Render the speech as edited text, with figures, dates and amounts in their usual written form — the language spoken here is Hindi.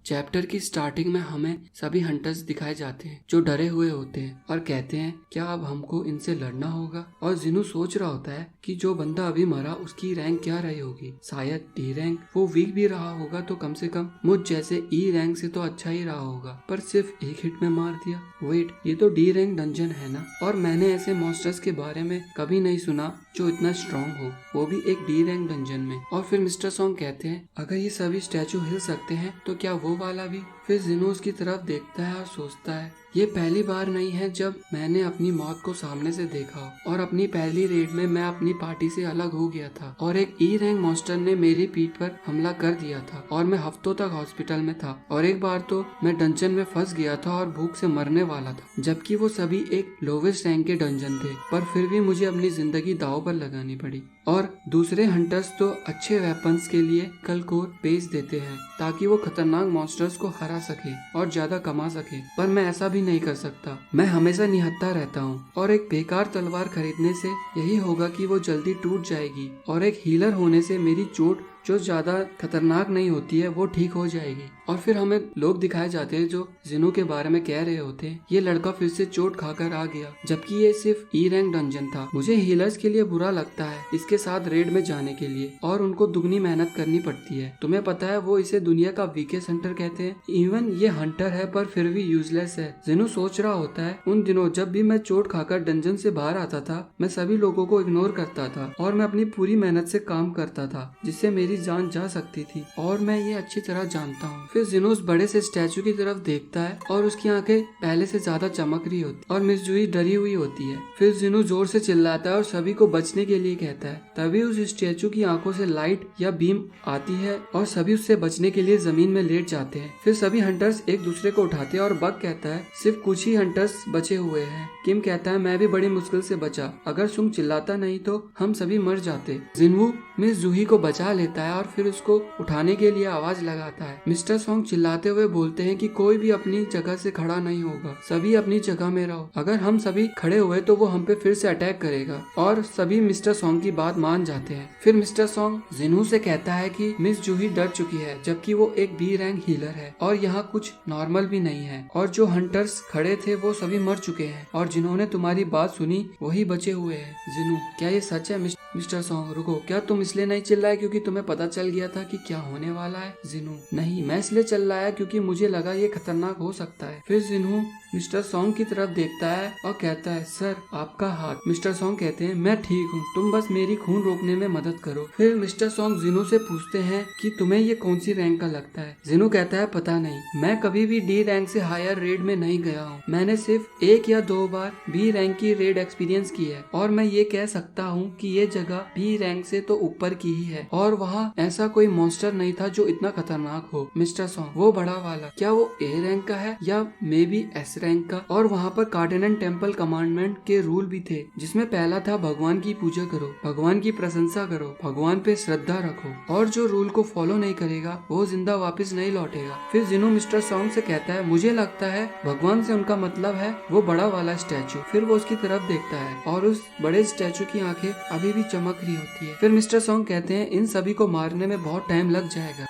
चैप्टर की स्टार्टिंग में हमें सभी हंटर्स दिखाए जाते हैं जो डरे हुए होते हैं और कहते हैं क्या अब हमको इनसे लड़ना होगा। और जिनू सोच रहा होता है कि जो बंदा अभी मरा उसकी रैंक क्या रही होगी, शायद डी रैंक। वो वीक भी रहा होगा तो कम से कम मुझ जैसे ई रैंक से तो अच्छा ही रहा होगा, पर सिर्फ एक हिट में मार दिया। वेट, ये तो डी रैंक डंजन है ना, और मैंने ऐसे मॉन्स्टर्स के बारे में कभी नहीं सुना जो इतना स्ट्रॉन्ग हो, वो भी एक डी रैंक डंजन में। और फिर मिस्टर सॉन्ग कहते हैं अगर ये सभी स्टैचू हिल सकते हैं तो क्या वो वाला भी। फिर जिनू उसकी तरफ देखता है और सोचता है ये पहली बार नहीं है जब मैंने अपनी मौत को सामने से देखा, और अपनी पहली रेड में मैं अपनी पार्टी से अलग हो गया था और एक ई रैंक मॉन्स्टर ने मेरी पीठ पर हमला कर दिया था और मैं हफ्तों तक हॉस्पिटल में था, और एक बार तो मैं डंजन में फंस गया था और भूख से मरने वाला था, जबकि वो सभी एक लोवेस्ट रैंक के डंजन थे, पर फिर भी मुझे अपनी जिंदगी दांव पर लगानी पड़ी। और दूसरे हंटर्स तो अच्छे वेपन्स के लिए कल को बेच देते हैं ताकि वो खतरनाक मॉन्स्टर्स को हरा सके और ज्यादा कमा सके, पर मैं ऐसा भी नहीं कर सकता। मैं हमेशा निहत्था रहता हूँ और एक बेकार तलवार खरीदने से यही होगा कि वो जल्दी टूट जाएगी, और एक हीलर होने से मेरी चोट जो ज्यादा खतरनाक नहीं होती है वो ठीक हो जाएगी। और फिर हमें लोग दिखाए जाते हैं जो जिनू के बारे में कह रहे होते हैं ये लड़का फिर से चोट खाकर आ गया, जबकि ये सिर्फ ई रैंक डंजन था। मुझे हीलर्स के लिए बुरा लगता है इसके साथ रेड में जाने के लिए, और उनको दुगनी मेहनत करनी पड़ती है। तुम्हें पता है वो इसे दुनिया का वीकेस्ट हंटर कहते हैं। इवन ये हंटर है पर फिर भी यूजलेस है। जिनू सोच रहा होता है उन दिनों जब भी मैं चोट खाकर डंजन से बाहर आता था मैं सभी लोगों को इग्नोर करता था और मैं अपनी पूरी मेहनत से काम करता था जिससे मेरी जान जा सकती थी, और मैं ये अच्छी तरह जानता हूँ। फिर जिनू उस बड़े से स्टैचू की तरफ देखता है और उसकी आंखें पहले से ज्यादा चमक रही होती और मिस जूही डरी हुई होती है। फिर जिनू जोर से चिल्लाता है और सभी को बचने के लिए कहता है। तभी उस स्टैचू की आंखों से लाइट या बीम आती है और सभी उससे बचने के लिए जमीन में लेट जाते हैं। फिर सभी हंटर्स एक दूसरे को उठाते हैं और बग कहता है सिर्फ कुछ ही हंटर्स बचे हुए हैं। किम कहता है मैं भी बड़ी मुश्किल से बचा, अगर सुंग चिल्लाता नहीं तो हम सभी मर जाते। जिनवू मिस जूही को बचा लेता है और फिर उसको उठाने के लिए आवाज लगाता है। मिस्टर सॉन्ग चिल्लाते हुए बोलते हैं कि कोई भी अपनी जगह से खड़ा नहीं होगा, सभी अपनी जगह में रहो, अगर हम सभी खड़े हुए तो वो हम पे फिर से अटैक करेगा। और सभी मिस्टर सॉन्ग की बात मान जाते हैं। फिर मिस्टर सॉन्ग जिनू से कहता है कि मिस जूही डर चुकी है, जबकि वो एक बी रैंक हीलर है और यहाँ कुछ नॉर्मल भी नहीं है, और जो हंटर्स खड़े थे वो सभी मर चुके हैं और जिन्होंने तुम्हारी बात सुनी वही बचे हुए हैं। जिनू क्या ये सच है? मिस्टर सॉन्ग रुको, क्या तुम इसलिए नहीं चिल्लाए क्योंकि तुम्हें पता चल गया था कि क्या होने वाला है? जिनू नहीं, मैं इसलिए चिल्लाया क्योंकि मुझे लगा ये खतरनाक हो सकता है। फिर जिनू मिस्टर सॉन्ग की तरफ देखता है और कहता है सर आपका हाथ। मिस्टर सॉन्ग कहते हैं मैं ठीक हूँ, तुम बस मेरी खून रोकने में मदद करो। फिर मिस्टर सॉन्ग जिनू से पूछते हैं कि तुम्हें ये कौन सी रैंक का लगता है? जिनू कहता है पता नहीं, मैं कभी भी डी रैंक से हायर रेड में नहीं गया हूँ, मैंने सिर्फ 1 या 2 बार बी रैंक की रेड एक्सपीरियंस की है, और मैं ये कह सकता हूँ कि ये जगह बी रैंक से तो ऊपर की ही है, और वहाँ ऐसा कोई मॉन्स्टर नहीं था जो इतना खतरनाक हो। मिस्टर सॉन्ग वो बड़ा वाला क्या वो ए रैंक का है या मे बी एस रैंक का? और वहाँ पर कार्डेनन टेम्पल कमांडमेंट के रूल भी थे जिसमें पहला था भगवान की पूजा करो, भगवान की प्रशंसा करो, भगवान पे श्रद्धा रखो, और जो रूल को फॉलो नहीं करेगा वो जिंदा वापस नहीं लौटेगा। फिर जिनू मिस्टर सॉन्ग से कहता है मुझे लगता है भगवान से उनका मतलब है वो बड़ा वाला स्टैचू। फिर वो उसकी तरफ देखता है और उस बड़े स्टैचू की आंखें अभी भी चमक रही होती है। फिर मिस्टर सॉन्ग कहते हैं इन सभी को मारने में बहुत टाइम लग जाएगा।